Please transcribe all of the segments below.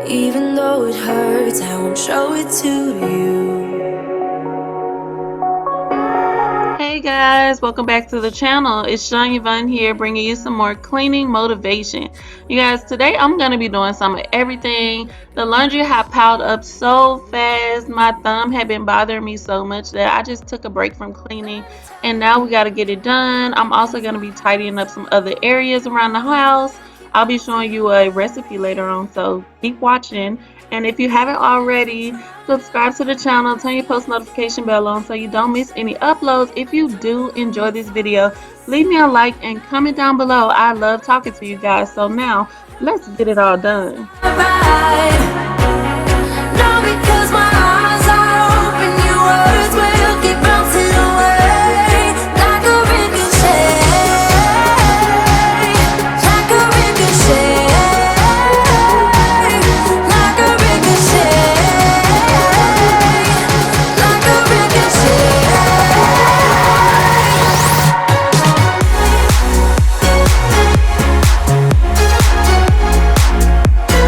Even though it hurts, I won't show it to you. Hey guys, welcome back to the channel. It's Shan Yvonne here, bringing you some more cleaning motivation. You guys, today I'm going to be doing some of everything. The laundry had piled up so fast. My thumb had been bothering me so much that I just took a break from cleaning, and now we got to get it done. I'm also going to be tidying up some other areas around the house. I'll be showing you a recipe later on, so keep watching. And if you haven't already, subscribe to the channel, turn your post notification bell on so you don't miss any uploads. If you do enjoy this video, leave me a like and comment down below. I love talking to you guys. So now, let's get it all done.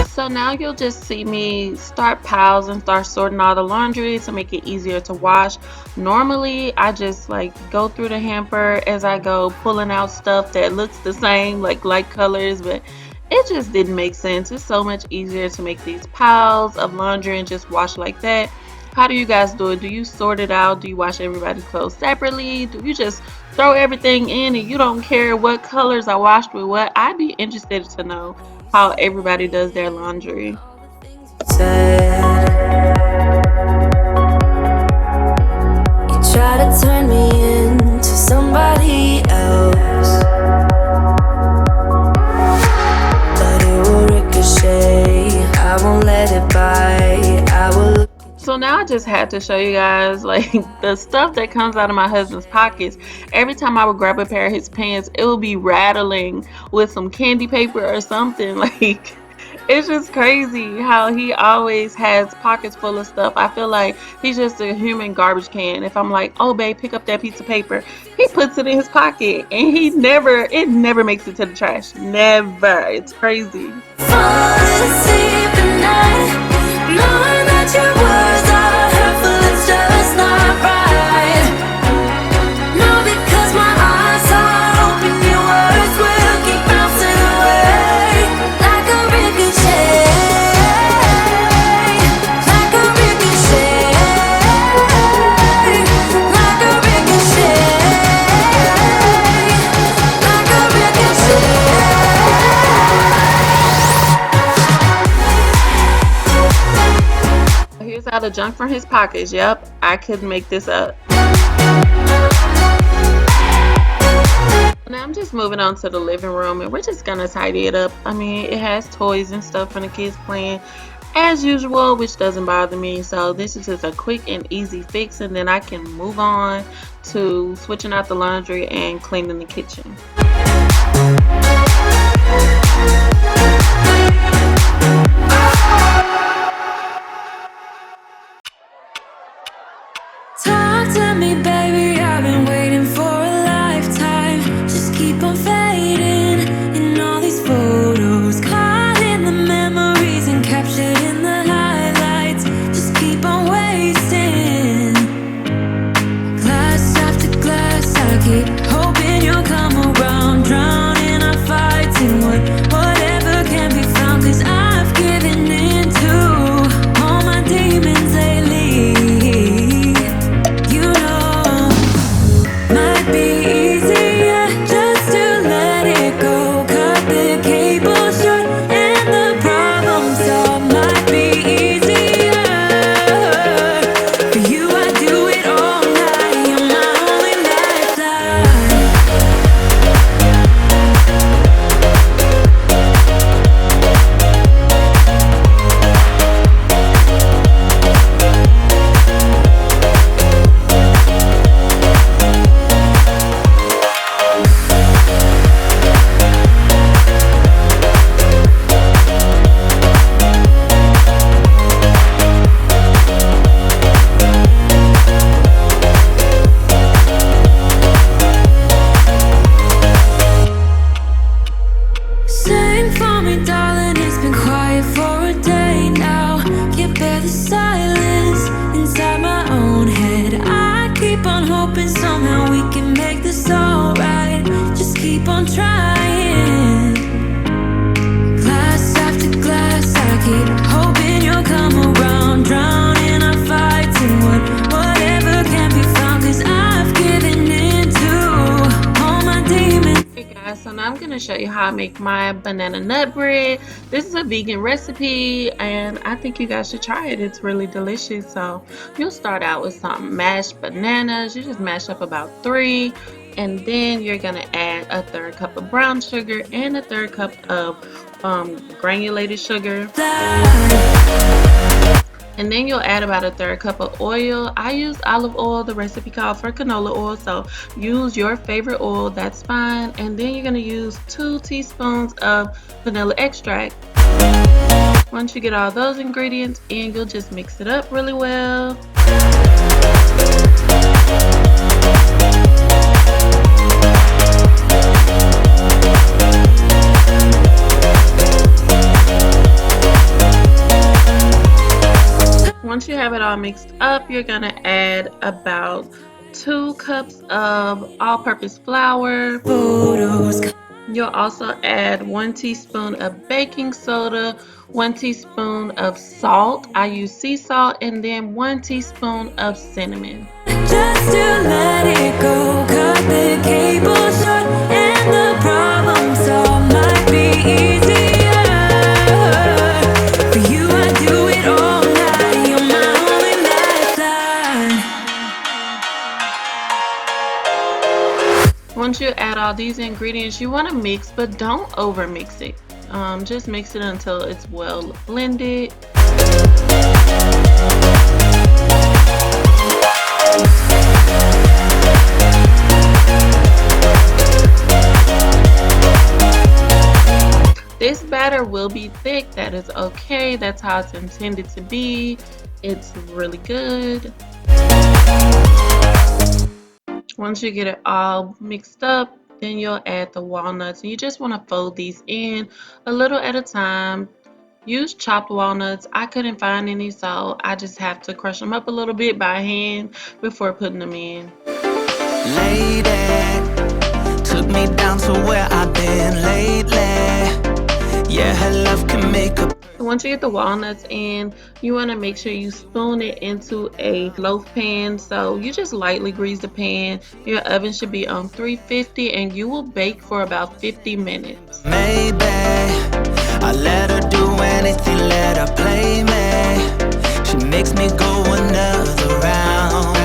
So now you'll just see me start piles and start sorting all the laundry to make it easier to wash. Normally I just like go through the hamper as I go, pulling out stuff that looks the same, like light colors, but it just didn't make sense. It's so much easier to make these piles of laundry and just wash like that. How do you guys do it? Do you sort it out? Do you wash everybody's clothes separately? Do you just throw everything in and you don't care what colors are washed with what? I'd be interested to know how everybody does their laundry. You try to turn me into somebody else, but it will ricochet. I won't let it bite. I will. So now I just had to show you guys like the stuff that comes out of my husband's pockets. Every time I would grab a pair of his pants, it would be rattling with some candy paper or something. Like, it's just crazy how he always has pockets full of stuff. I feel like he's just a human garbage can. If I'm like, oh babe, pick up that piece of paper, he puts it in his pocket and it never makes it to the trash. Never. It's crazy. Knowing that your words are hurtful, it's just not right. No, because my eyes are open, your words will keep bouncing away like a ricochet, like a ricochet, like a ricochet, like a ricochet. Here's all the junk from his pockets. Yep, I couldn't make this up. Now I'm just moving on to the living room and we're just gonna tidy it up. I mean, it has toys and stuff from the kids playing as usual, which doesn't bother me. So this is just a quick and easy fix, and then I can move on to switching out the laundry and cleaning the kitchen. Talk to me, baby, I've been waiting for a lifetime. Just keep on fading in all these photos, caught in the memories and captured in the highlights. Just keep on wasting glass after glass. I keep hoping you'll come around, drowning our fights in what keep on trying. Glass after glass, I keep hoping you'll come around. Drowning our fights in whatever can be found, 'cause I've given in to all my demons. Hey guys, so now I'm going to show you how I make my banana nut bread. This is a vegan recipe and I think you guys should try it. It's really delicious. So you'll start out with some mashed bananas. You just mash up about 3, and then you're going to add a 1/3 cup of brown sugar and a 1/3 cup of granulated sugar. And then you'll add about a 1/3 cup of oil. I use olive oil. The recipe called for canola oil, so use your favorite oil, that's fine. And then you're going to use 2 teaspoons of vanilla extract. Once you get all those ingredients in, you'll just mix it up really well. Once you have it all mixed up, you're going to add about 2 cups of all-purpose flour. You'll also add 1 teaspoon of baking soda, 1 teaspoon of salt. I use sea salt, and then 1 teaspoon of cinnamon. Just to let it go, cut the cable short, and the problem solved might be easier. For you, I do it all night. You're my only lifeline. Once you add all these ingredients, you want to mix, but don't over mix it. Just mix it until it's well blended. This batter will be thick. That is okay. That's how it's intended to be. It's really good. Once you get it all mixed up, then you'll add the walnuts. And you just want to fold these in a little at a time. Use chopped walnuts. I couldn't find any, so I just have to crush them up a little bit by hand before putting them in. Lady, took me down to where I've been lately. Yeah, her love can make a... Once you get the walnuts in, you want to make sure you spoon it into a loaf pan. So you just lightly grease the pan. Your oven should be on 350 and you will bake for about 50 minutes. Maybe I let her do anything, let her play me. She makes me go another round.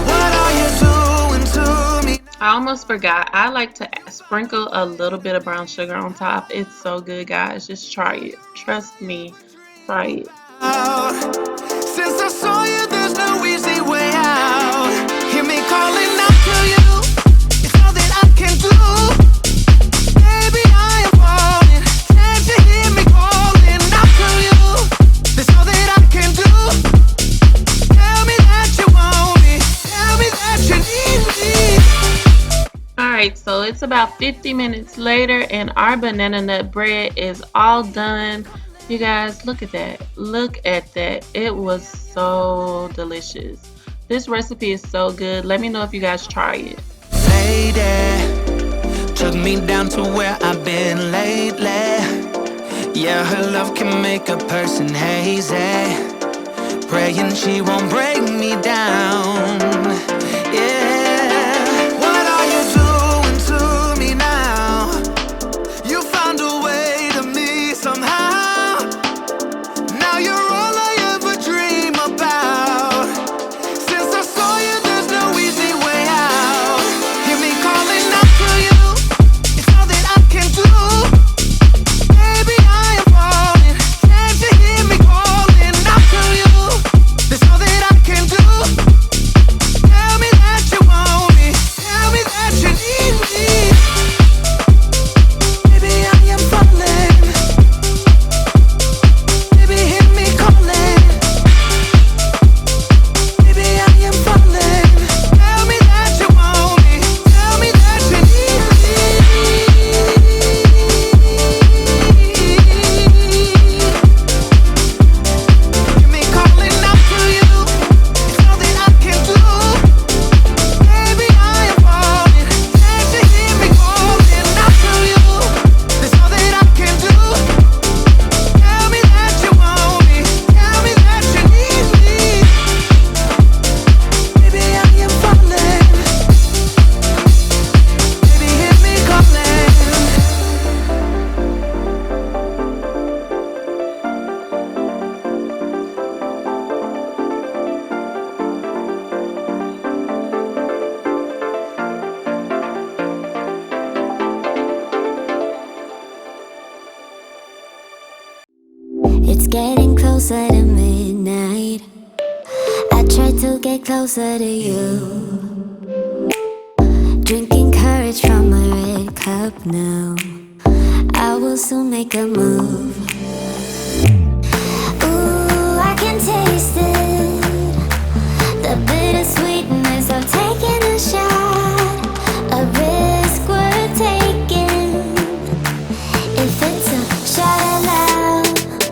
What are you doing to me? I almost forgot. I like to sprinkle a little bit of brown sugar on top. It's so good, guys. Just try it. Trust me. Try it. Since I saw you, there's no easy way out. Hear me calling out to you. It's all that I can do. Baby, I am falling. Can't you hear me calling out to you? There's all that I can do. Tell me that you want me. Tell me that you need me. Alright, so it's about 50 minutes later and our banana nut bread is all done. You guys, look at that. Look at that. It was so delicious. This recipe is so good. Let me know if you guys try it. Lady, took me down to where I've been lately. Yeah, her love can make a person hazy. Praying she won't break me down. Yeah. What are you doing to me now? You found a way to me somehow. Now you're all I ever dream about. Since I saw you, there's no easy way out. Hear me calling out to you. It's all that I can do. Baby, I am falling. Can't you hear me calling out to you? There's all that I can do. Tell It's getting closer to midnight. I try to get closer to you. Drinking courage from my red cup now. I will soon make a move. Ooh, I can taste it. The bittersweetness of taking a shot. A risk worth taking. If it's a shot of love,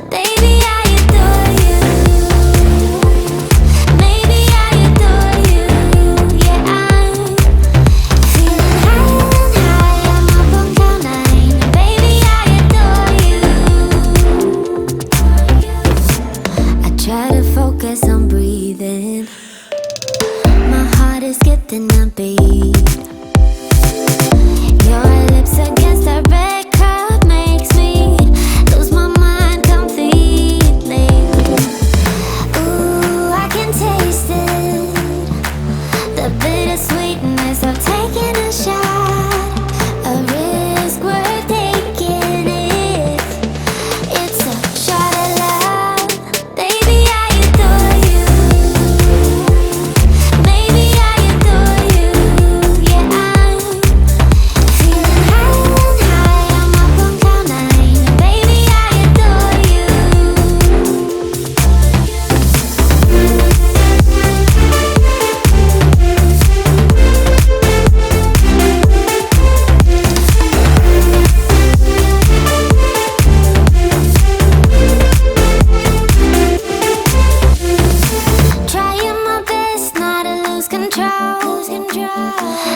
baby, I adore you. Maybe I adore you. Yeah, I'm feeling high. I'm up on cloud nine. Baby, I adore you. I try to focus on breathing. My heart is skipping a beat. Your lips against the red cup makes me lose my mind completely. Ooh, I can taste it. The bittersweetness of taking a shot. A risk worth taking if it's a shot of love. Baby, I adore you. Maybe I adore you. Yeah, I'm feeling high. I'm up on cloud nine. Baby, I adore you. Trying my best not to lose control.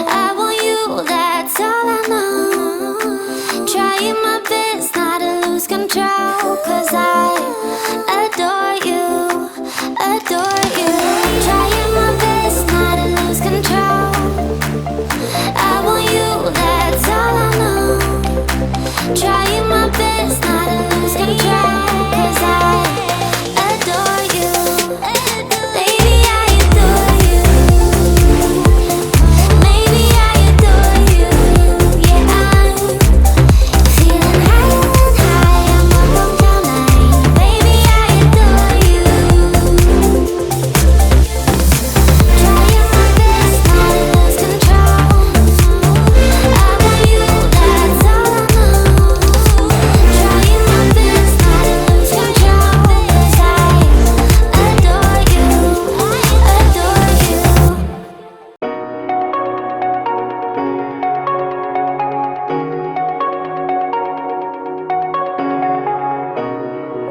I want you, that's all I know. Trying my best not to lose control. 'Cause I adore you, adore you. Trying my best not to lose control. I want you, that's all I know. Trying my best not to lose control. 'Cause I adore you. Baby, I adore you. Maybe I adore you. Yeah, I'm feeling high. I'm up on cloud nine. Baby, I adore you. Trying my best not to lose control. I want you, that's all I know. Trying my best not to lose control. 'Cause I adore you, adore you.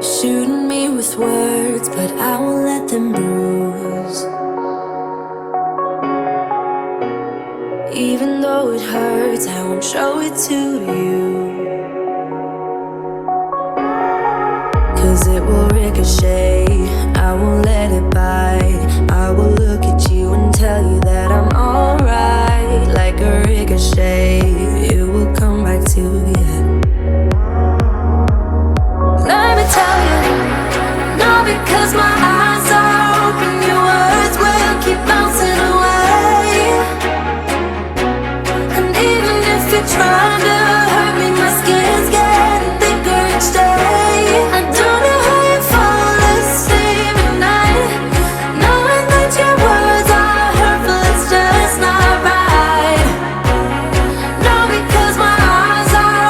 Shooting me with words, but I won't let them bruise. Even though it hurts, I won't show it to you. 'Cause it will ricochet, I won't let it bite. I will look at you and tell you that I'm alright. Like a ricochet, it will come back to you. Let me tell you, no, because my eyes are open, your words will keep bouncing away. And even if you're trying to hurt me, my skin's getting thicker each day. I don't know how you fall asleep at night, knowing that your words are hurtful, it's just not right. No, because my eyes are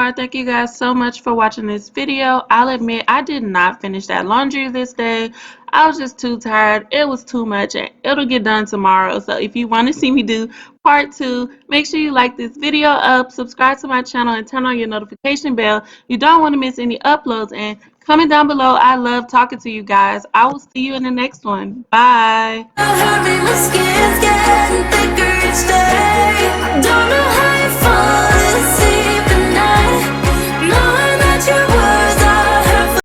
are. Thank you guys so much for watching this video. I'll admit I did not finish that laundry this day. I was just too tired. It was too much, and it'll get done tomorrow. So if you want to see me do part 2, make sure you like this video up, subscribe to my channel, and turn on your notification bell. You don't want to miss any uploads. And comment down below. I love talking to you guys. I will see you in the next one. Bye. Hurry, my skin's getting thicker each day. I don't know how